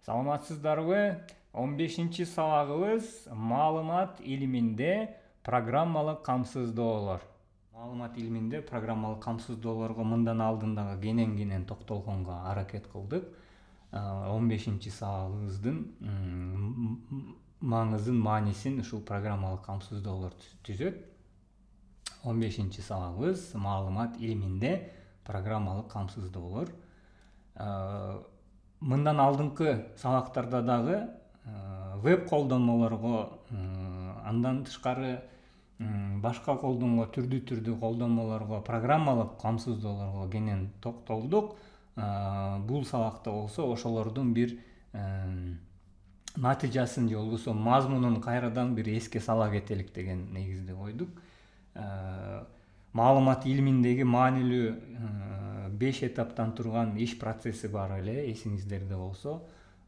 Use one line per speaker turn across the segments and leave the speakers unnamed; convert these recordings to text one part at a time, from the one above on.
Саламатсыздарбы? 15-ci сабагыбыз маалымат илиминде программалык камсыздоолор. Маалымат илиминде программалык камсыздоолорго мындан алдындагы кенен токтолгонго аракет кылдык. 15-ci сабагыбыздын маңызын, маанисин ушул программалык камсыздоолор түзөт. 15-ci сабагыбыз маалымат илиминде программалык камсыздоолор. Мындан алдыңкы сабактарда дагы веб колдонмолорго, андан тышкары башка түрдүү колдонмолорго, программалык камсыздоолорго кенен токтолдук. Бул сабакта болсо ошолордун бир натыйжасын же болбосо мазмунун кайрадан бир эске сала кетелик деген негизде койдук. Маалымат илиминдеги маанилүү 5 этаптан турган иш процесси бар эле, эсиңиздерде болсо.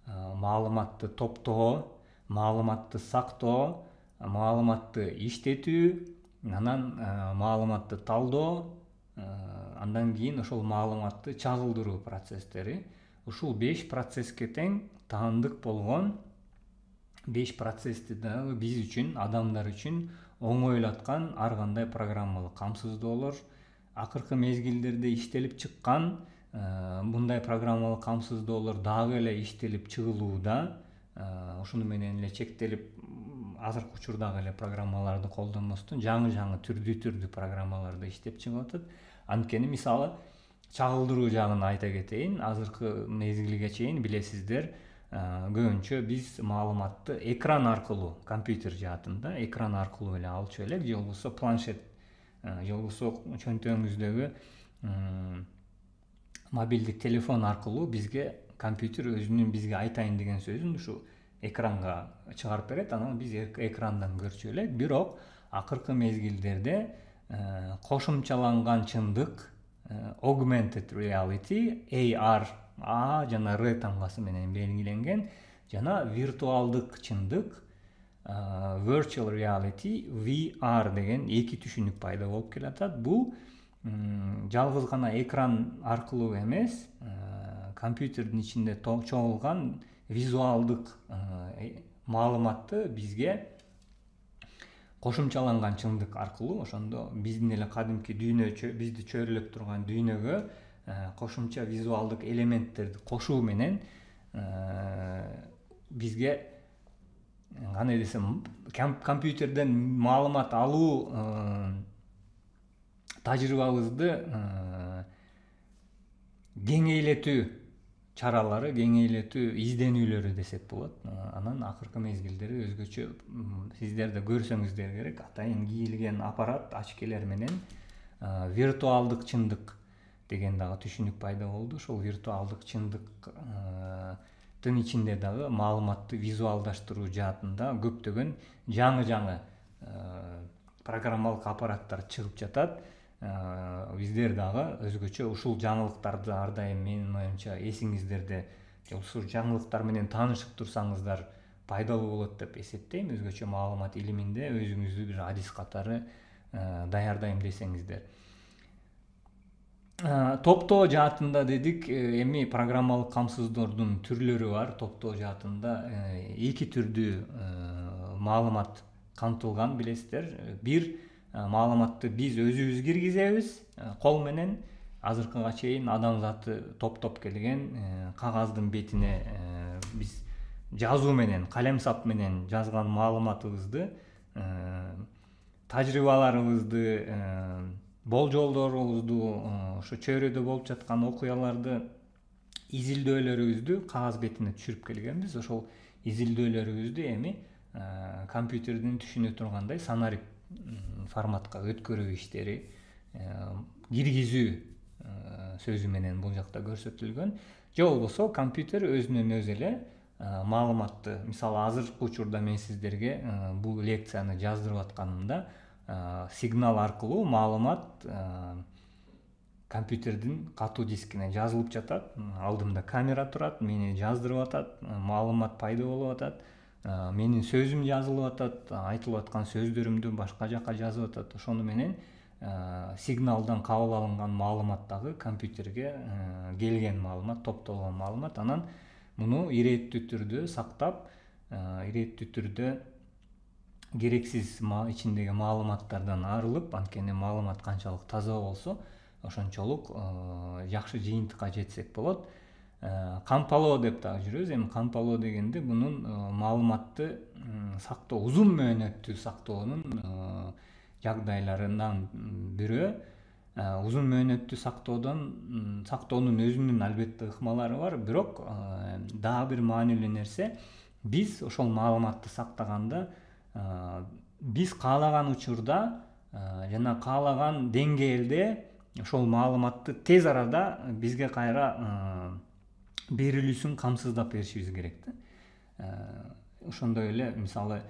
Маалыматты топтоо, маалыматты сактоо, маалыматты иштетүү, анан маалыматты талдоо, андан кийин ошол маалыматты чагылдыруу процесстери. Ушул 5 процесске тең таандык болгон 5 процессти дагы биз үчүн, адамдар үчүн оңойлоткон ар кандай программалык камсыздоолор, акыркы мезгилдерде иштелип чыккан мындай программалык камсыздоолор дагы эле иштелип чыгылууда. Ошону менен эле чектелип, азыркы учурдагы эле программаларды колдонбостон жаңы түрдүү программаларды иштеп чыгып атат. Анткени мисалы чагылдыруу жагын айта кетейин. Азыркы мезгилге чейин билесиздер, көбүнчө биз маалыматты экран аркылуу, компьютер жаатында экран аркылуу эле алчу элек, же болбосо планшет, же болбосо чөнтөгүңүздөгү мобилдик телефон аркылуу бизге компьютер өзүнүн бизге айтайын деген сөзүн ушу экранга чыгарып берет, анан биз экрандан көрчү элек. Бирок акыркы мезгилдерде кошумчаланган чындык, augmented reality, AR, A жана R таңгасы менен белгиленген, жана виртуалдык чындык, virtual reality, VR деген эки түшүнүк пайда болуп келатат. Бул жалгыз гана экран аркылуу эмес, компьютердин ичинде чогулган визуалдык маалыматты бизге кошумчаланган чындык аркылуу, ошондо биздин эле кадимки дүйнө, бизди чөйрөлөп турган дүйнөгө кошумча визуалдык элементтерди кошуу менен бизге кандай десем, компьютерден маалымат алуу тажрыйбабызды кеңейлетүү чаралары, кеңейлетүү изденүүлөрү десек болот. Анан акыркы мезгилдери өзгөчө, сиздер да көрсөңүздөр керек, атайын кийилген аппарат, очкилер менен виртуалдык чындык деген дагы түшүнүк пайда болду. Ошол виртуалдык чындыктын ичинде дагы маалыматты визуалдаштыруу жаатында көптөгөн жаңы программалык аппараттар чыгып жатат. Биздер дагы өзгөчө ушул жаңылыктарды ар дайым, менин оюмча, эсиңиздерде, ушул жаңылыктар менен таанышып турсаңыздар пайдалуу болот деп эсептейм. Өзгөчө маалымат илиминде өзүңүздү бир адис катары даярдайм десеңиздер. Топтоо жаатында дедик, эми программалык камсыздоордун түрлөрү бар. Топтоо жаатында эки түрдүү маалымат камтылган, билесиздер. Бир, маалыматты биз өзүбүз киргизебиз кол менен. Азыркыга чейин адамзаты топтоп келген, кагаздын бетине биз жазуу менен, калем сап менен жазган маалыматыбызды, тажрыйбаларыбызды, болжолдорубузду, ошо чөйрөдө болуп жаткан окуяларды, изилдөөлөрүбүздү кагаз бетине түшүрүп келгенбиз. Ошол изилдөөлөрүбүздү эми компьютердин түшүнө тургандай санарип форматка өткөрүү иштери, киргизүү сөзү менен бул жакта көрсөтүлгөн. Же болбосо компьютер өзүнөн өзү эле маалыматты, мисалы азыркы учурда мен сиздерге бул лекцияны жаздырып атканымда сигнал аркылуу маалымат компьютердин катуу дискине жазылып жатат. Алдымда камера турат, мени жаздырып атат, маалымат пайда болуп атат, менин сөзүм жазылып атат, айтылып аткан сөздөрүмдү башка жака жазып атат. Ошону менен сигналдан кабыл алынган маалымат дагы компьютерге келген маалымат, топтолгон маалымат, анан муну иреттүү түрдө сактап, иреттүү түрдө керексиз ичиндеги маалыматтардан арылып, анткени маалымат канчалык таза болсо ошончолук жакшы жыйынтыкка жетсек болот. Кампалоо деп дагы жүрөбүз. Эми кампалоо дегенде бунун маалыматты сактоо, узун мөөнөттүү сактоонун жагдайларынан бирөө. Узун мөөнөттүү сактоонун өзүнүн албетте ыкмалары бар, бирок дагы бир маанилүү нерсе, биз ошол маалыматты сактаганда биз каалаган учурда жана каалаган деңгээлде ошол маалыматты тез арада бизге кайра берилүүсүн камсыздап беришибиз керек да. Ошондой эле мисалы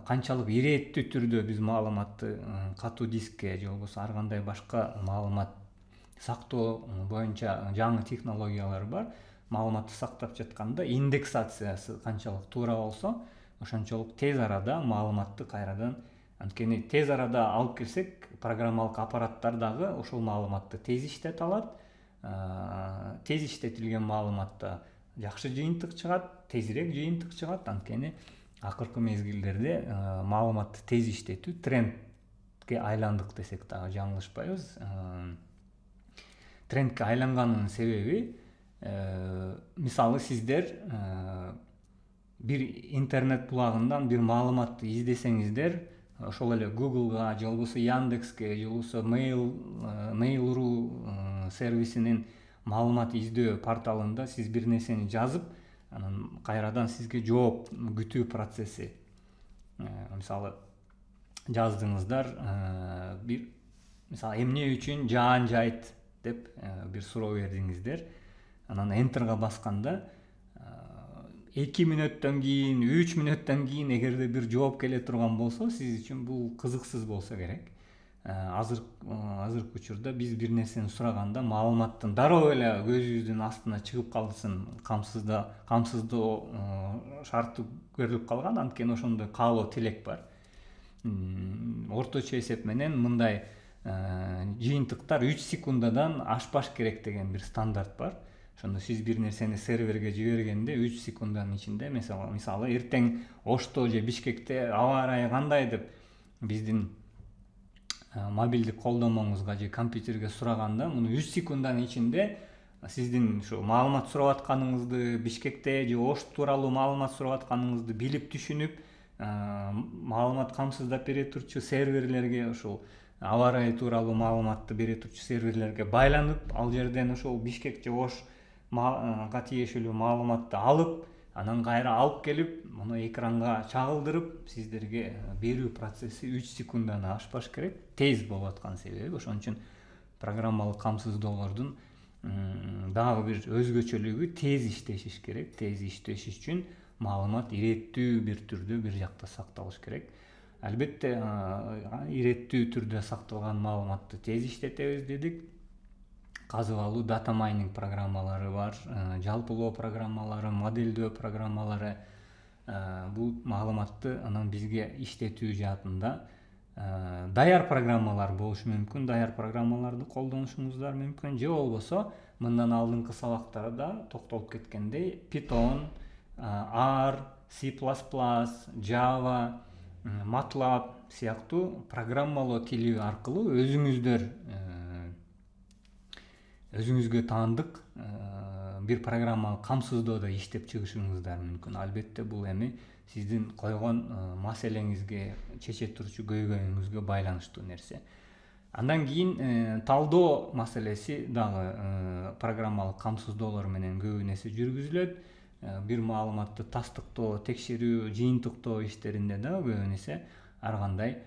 канчалык ирээттүү түрдө биз маалыматты катуу дискке же болбосо ар кандай башка маалымат сактоо боюнча жаңы технологиялар бар. Маалыматты сактап жатканда индексациясы канчалык туура болсо ошончолук тез арада маалыматты кайрадан, анткени тез арада алып келсек, программалык аппараттар дагы ошол маалыматты тез иштете алат. Тез иштетилген маалыматта жакшы жыйынтык чыгат, тезирээк жыйынтык чыгат. Анткени акыркы мезгилдерде маалыматты тез иштетүү трендке айландык десек дагы жаңылышпайбыз. Трендке айланганынын себеби, мисалы сиздер бир интернет булагындан бир маалыматты издесеңиздер, ошол эле Google'га же болбосо Яндекске же болбосо Mail.ru сервисинин маалымат издөө порталында сиз бир нерсени жазып, анан кайрадан сизге жооп күтүү процесси. Мисалы жаздыңыздар, бир мисалы эмне үчүн жаан жайт деп бир суроо бердиңиздер. Анан Enter'га басканда 2 мүнөттөн кийин, 3 мүнөттөн кийин эгерде бир жооп келе турган болсо, сиз үчүн бул кызыксыз болсо керек. Азыркы учурда биз бир нерсени сураганда маалыматтын дароо эле көзүбүздүн астына чыгып калсын, камсыздоо шарты көрүлүп калган, анткени ошондой каалоо тилек бар. Орточо эсеп менен мындай жыйынтыктар 3 секундадан ашпаш керек деген бир стандарт бар. Ошондо сиз бир нерсени серверге жибергенде 3 секунданын ичинде, мисалы эртең Ошто же Бишкекте аба ырайы кандай деп биздин мобилдик колдонмоңузга же компьютерге сураганда, муну 3 секунданын ичинде сиздин ушу маалымат сурап атканыңызды, Бишкекте же Ош тууралуу маалымат сурап атканыңызды билип түшүнүп, маалымат камсыздап бере турчу серверлерге, ошол аба ырайы тууралуу маалыматты бере турчу серверлерге байланып, ал жерден ошол Бишкек же Ош тиешелүү маалыматты алып, анан кайра алып келип, муну экранга чагылдырып, сиздерге берүү процесси 3 секунданы ашпаш керек. Тез болуп аткан себеби ошон үчүн программалык камсыздоолордун дагы бир өзгөчөлүгү тез иштешиш керек. Тез иштеш үчүн маалымат иреттүү бир түрдө бир жакта сакталыш керек. Албетте иреттүү түрдө сакталган маалыматты тез иштетебиз дедик. Казып алуу, дата майнинг программалары бар, жалпылоо программалары, моделдөө программалары. Бул маалыматты анан бизге иштетүү жаатында даяр программалар болушу мүмкүн. Даяр программаларды колдонушуңуздар мүмкүн. Же болбосо мындан алдыңкы сабактарда токтолуп кеткендей Python, R, C++, Java, MATLAB сыяктуу программалоо тили аркылуу өзүңүзгө таандык бир программалык камсыздоодо иштеп чыгышыңыздар мүмкүн. Албетте бул эми сиздин койгон маселеңизге, чече турчу көйгөйүңүзгө байланыштуу нерсе. Андан кийин талдоо маселеси дагы программалык камсыздоолор менен көбүн эсе жүргүзүлөт. Бир маалыматты тастыктоо, текшерүү, жыйынтыктоо иштеринде да көбүн эсе ар кандай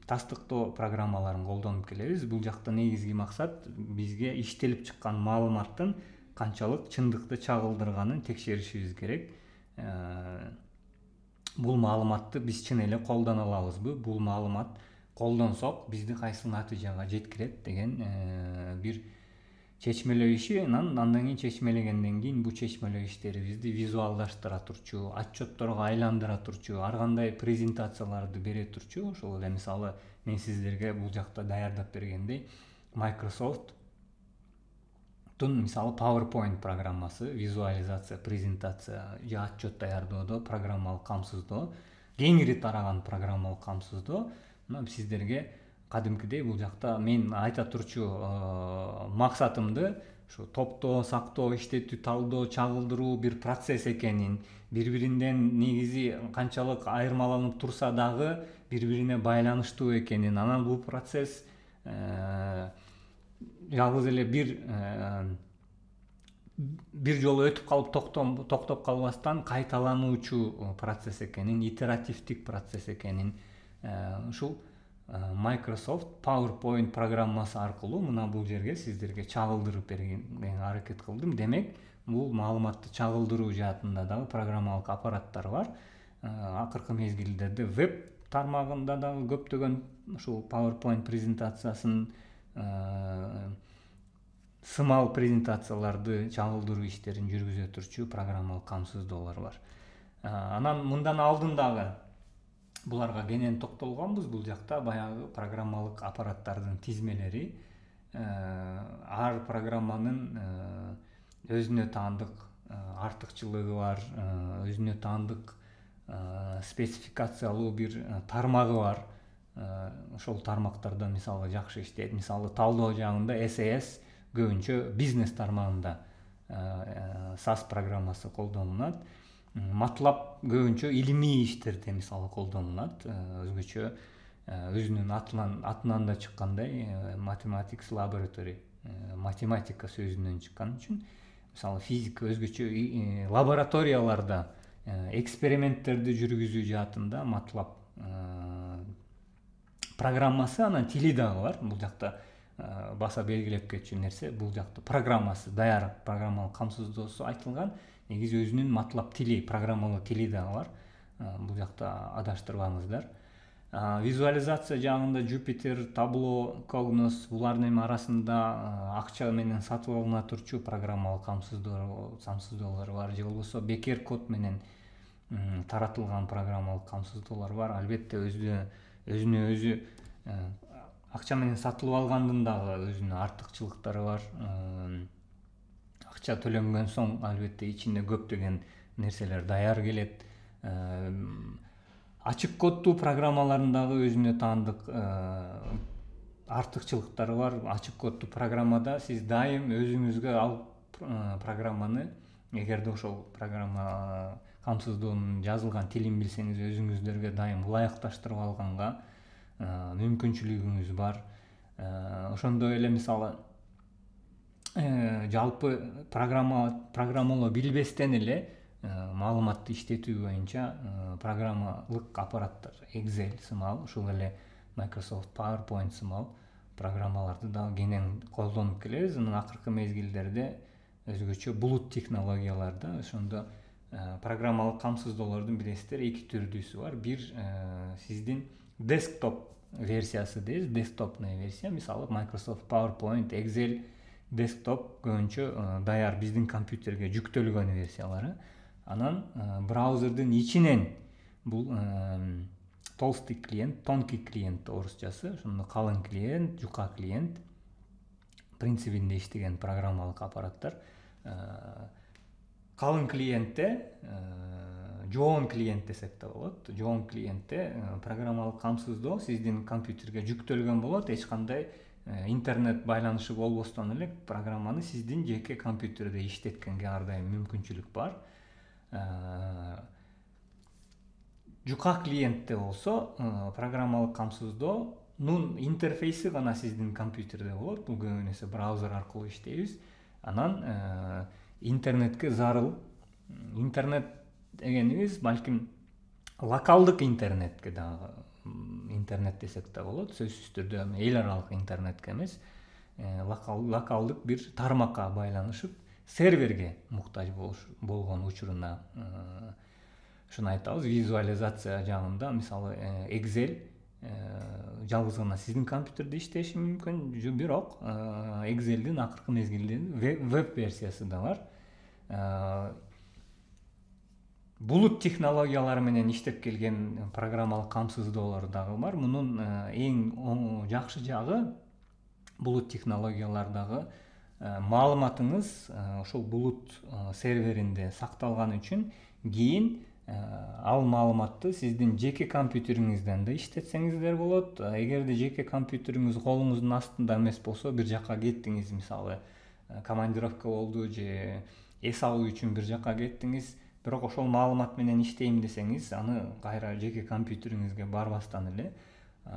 тастыктоо программаларын колдонуп келебиз. Бул жакта негизги максат бизге иштелип чыккан маалыматтын канчалык чындыкты чагылдырганын текшеришибиз керек. Бул маалыматты биз чын эле колдоно алабызбы? Бул маалымат колдонсок бизди кайсы натыйжага жеткирет деген бир чечмелөө иши. Андан кийин чечмелегенден кийин бул чечмелөө иштерибизди визуалдаштыра турчу, отчетторго айландыра турчу, ар кандай презентацияларды бере турчу. Ошол эле мисалы мен сиздерге бул жакта даярдап бергендей Microsoft мисалы PowerPoint программасы, визуализация, презентация же отчет даярдоодо программалык камсыздоо, кеңири тараган программалык камсыздоо мына сиздерге кадимкидей бул жакта мен айта турчу максатымды ушу топтоо, сактоо, иштетүү, талдоо, чагылдыруу бир процесс экенин, бири-биринден негизи канчалык айырмаланып турса дагы бири-бирине байланыштуу экенин, анан бул процесс жалгыз эле бир жолу өтүп калып токтоп калбастан кайталануучу процесс экенин, итеративдик процесс экенин ушул Microsoft PowerPoint программасы аркылуу мына бул жерге сиздерге чагылдырып бергенге аракет кылдым. Демек, бул маалыматты чагылдыруу жаатында дагы программалык аппараттар бар. Акыркы мезгилдерде веб тармагында дагы көптөгөн ушул PowerPoint презентациясын, сымал презентацияларды чагылдыруу иштерин жүргүзө турчу программалык камсыздоолор бар. Анан мындан алдын дагы буларга кенен токтолгонбуз. Бул жакта баягы программалык аппараттардын тизмелери, ар программанын өзүнө таандык артыкчылыгы бар, өзүнө таандык спецификациялуу бир тармагы бар. Ошол тармактарда мисалы жакшы иштейт. Мисалы талдоо жагында SAS көбүнчө бизнес тармагында SAS программасы колдонулат. MATLAB көбүнчө илимий иштерде мисалы колдонулат. Өзгөчө өзүнүн атынан да чыккандай Mathematics Laboratory, математика сөзүнөн чыккан үчүн мисалы физика өзгөчө лабораторияларда эксперименттерди жүргүзүү жаатында MATLAB программасы, анан тили дагы бар. Бул жакта баса белгилеп кетчү нерсе, бул жакта программасы, даяр программалык камсыздоосу айтылган. Негизи өзүнүн MATLAB тили, программалык тили дагы бар. Бул жакта адаштырбаңыздар. Визуализация жагында Jupyter, Tableau, Cognos булардын арасында акча менен сатып алына турчу программалык камсыздоолор бар. Же болбосо бекер код менен таратылган программалык камсыздоолор бар. Албетте өзүнө өзү акча менен сатылып алгандын дагы өзүнүн артыкчылыктары бар. Акча төлөнгөн соң албетте ичинде көптөгөн нерселер даяр келет. Ачык коддуу программалардын дагы өзүнө таандык артыкчылыктары бар. Ачык коддуу программада сиз дайым өзүңүзгө ал программаны, эгерде ошол программа камсыздоонун жазылган тилин билсеңиз, өзүңүздөргө дайым ылайыкташтырып алганга мүмкүнчүлүгүңүз бар. Ошондой эле мисалы жалпы программалоо билбестен эле маалыматты иштетүү боюнча программалык аппараттар, Excel сымал, ушул эле Microsoft PowerPoint сымал программаларды дагы кенен колдонуп келебиз. Анан акыркы мезгилдерде өзгөчө булут технологияларда ошондо программалык камсыздоолордун билесиздер эки түрдүүсү бар. Бир сиздин десктоп версиясы дейбиз, десктопный версия. Мисалы Microsoft PowerPoint, Excel десктоп көбүнчө даяр биздин компьютерге жүктөлгөн версиялары. Анан браузердин ичинен бул толстый клиент, тонкий клиент орусчасы, ошондо калың клиент, жука клиент принцибинде иштеген программалык аппараттар. Калың клиентте, жоон клиент десек да болот. Жоон клиентте программалык камсыздоо сиздин компьютерге жүктөлгөн болот. Эч кандай интернет байланышы болбостон эле программаны сиздин жеке компьютерде иштеткенге ар дайым мүмкүнчүлүк бар. Жука клиентте болсо программалык камсыздоонун интерфейси гана сиздин компьютерде болот. Бул көбүн эсе браузер аркылуу иштейбиз. Анан интернетке зарыл. Интернет дегенибиз балким локалдык интернетке дагы интернет десек да болот. Сөзсүз түрдө эл аралык интернетке эмес, локалдык бир тармакка байланышып, серверге муктаж болгон учуруна ушуну айтабыз. Визуализация жагында мисалы Excel жалгыз гана сиздин компьютерде иштеши мүмкүн, бирок Excel'дин акыркы мезгилдеги веб версиясы да бар. Булут технологиялары менен иштеп келген программалык камсыздоолор дагы бар. Мунун эң жакшы жагы булут технологиялардагы маалыматыңыз ошол булут серверинде сакталган үчүн кийин ал маалыматты сиздин жеке компьютериңизден да иштетсеңиздер болот. Эгерде жеке компьютериңиз колуңуздун астында эмес болсо, бир жакка кеттиңиз, мисалы командировка болду же эс алуу үчүн бир жакка кеттиңиз, бирок ошол маалымат менен иштейм десеңиз, аны кайра жеке компьютериңизге барбастан эле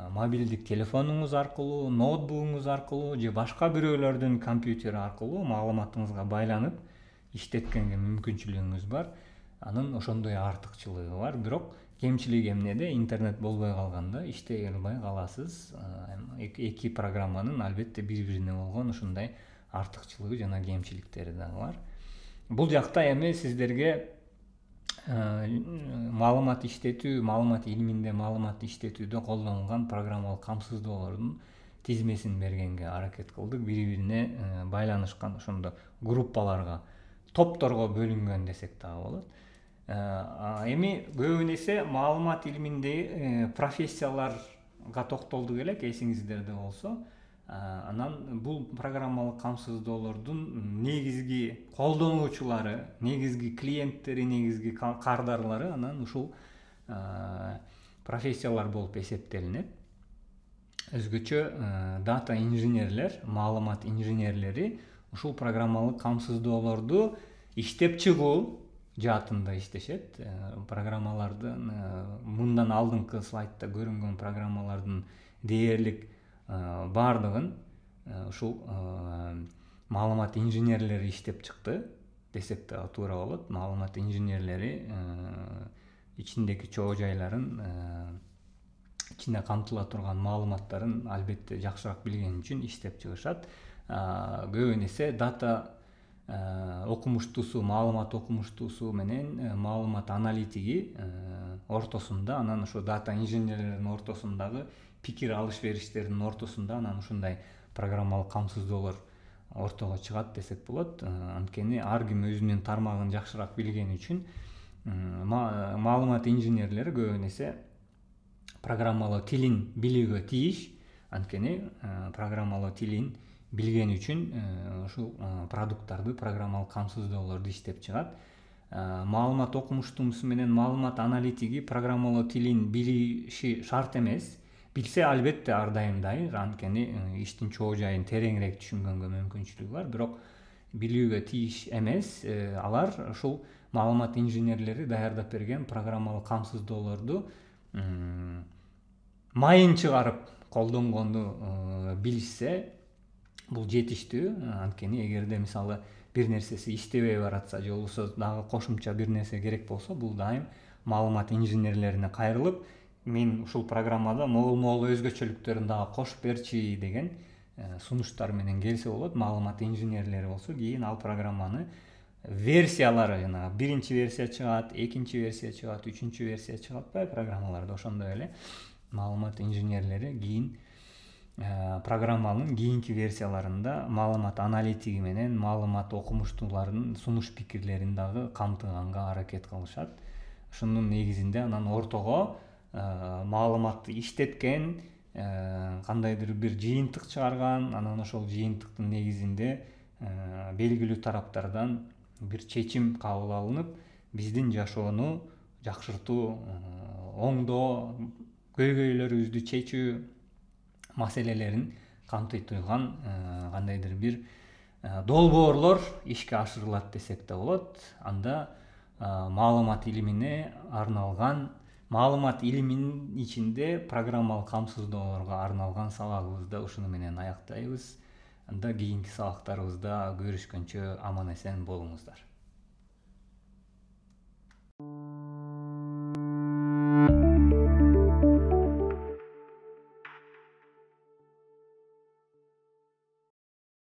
мобилдик телефонуңуз аркылуу, ноутбугуңуз аркылуу же башка бирөөлөрдүн компьютери аркылуу маалыматыңызга байланып иштеткенге мүмкүнчүлүгүңүз бар. Анын ошондой артыкчылыгы бар. Бирок кемчилиги эмнеде? Интернет болбой калганда иштей албай каласыз. Эки программанын албетте бири-бирине болгон ушундай артыкчылыгы жана кемчиликтери дагы бар. Бул жакта эми сиздерге маалымат иштетүү, маалымат илиминде маалымат иштетүүдө колдонулган программалык камсыздоолордун тизмесин бергенге аракет кылдык. Бири-бирине байланышкан ошондо группаларга, топторго бөлүнгөн десек дагы болот. Эми көбүн эсе маалымат илиминде профессияларга токтолдук элек, эсиңиздерде болсо. Анан бул программалык камсыздоолордун негизги колдонуучулары, негизги клиенттери, негизги кардарлары анан ушул профессиялар болуп эсептелинет. Өзгөчө дата инженерлер, маалымат инженерлери ушул программалык камсыздоолорду иштеп чыгуу жаатында иштешет. Программалардын мындан алдыңкы слайдта көрүнгөн программалардын дээрлик бардыгын ушул маалымат инженерлери иштеп чыкты десек да туура болот. Маалымат инженерлери ичиндеги чоо жайларын, ичинде камтыла турган маалыматтарын албетте жакшыраак билген үчүн иштеп чыгышат. Көбүн эсе дата окумуштуусу, маалымат окумуштуусу менен маалымат аналитиги ортосунда, анан ошо дата инженерлердин ортосундагы пикир алыш бериштердин ортосунда анан ушундай программалык камсыздоолор ортого чыгат десек болот. Анткени ар ким өзүнүн тармагын жакшыраак билген үчүн маалымат инженерлери көбүн эсе программалоо тилин билүүгө тийиш. Анткени программалоо тилин билген үчүн ушул продукттарды, программалык камсыздоолорду иштеп чыгат. Маалымат окумуштуусу менен маалымат аналитиги программалоо тилин билиши шарт эмес. Билсе албетте ар дайым дайыр, анткени иштин чоо жайын тереңирээк түшүнгөнгө мүмкүнчүлүгү бар. Бирок билүүгө тийиш эмес. Алар ушул маалымат инженерлери даярдап берген программалык камсыздоолорду майын чыгарып колдонгонду билишсе, бул жетиштүү. Анткени эгерде мисалы бир нерсеси иштебей баратса же болбосо дагы кошумча бир нерсе керек болсо, бул дайым маалымат инженерлерине кайрылып, мен ушул программада могул өзгөчөлүктөрүн дагы кошуп берчи деген сунуштар менен келсе болот. Маалымат инженерлери болсо кийин ал программаны версиялары, жана биринчи версия чыгат, экинчи версия чыгат, үчүнчү версия чыгат атпайбы программаларда. Ошондой эле маалымат инженерлери кийин программанын кийинки версияларында маалымат аналитиги менен маалымат окумуштууларын сунуш пикирлерин дагы камтыганга аракет кылышат. Ошонун негизинде анан ортого маалыматты иштеткен, кандайдыр бир жыйынтык чыгарган, анан ошол жыйынтыктын негизинде белгилүү тараптардан бир чечим кабыл алынып, биздин жашоону жакшыртуу, оңдоо, көйгөйлөрүбүздү чечүү маселелерин камтый турган кандайдыр бир долбоорлор ишке ашырылат десек да болот. Анда маалымат илимине арналган, маалымат илиминин ичинде программалык камсыздоолорго арналган сабагыбызды ушуну менен аяктайбыз. Анда кийинки сабактарыбызда көрүшкөнчө аман эсен болуңуздар.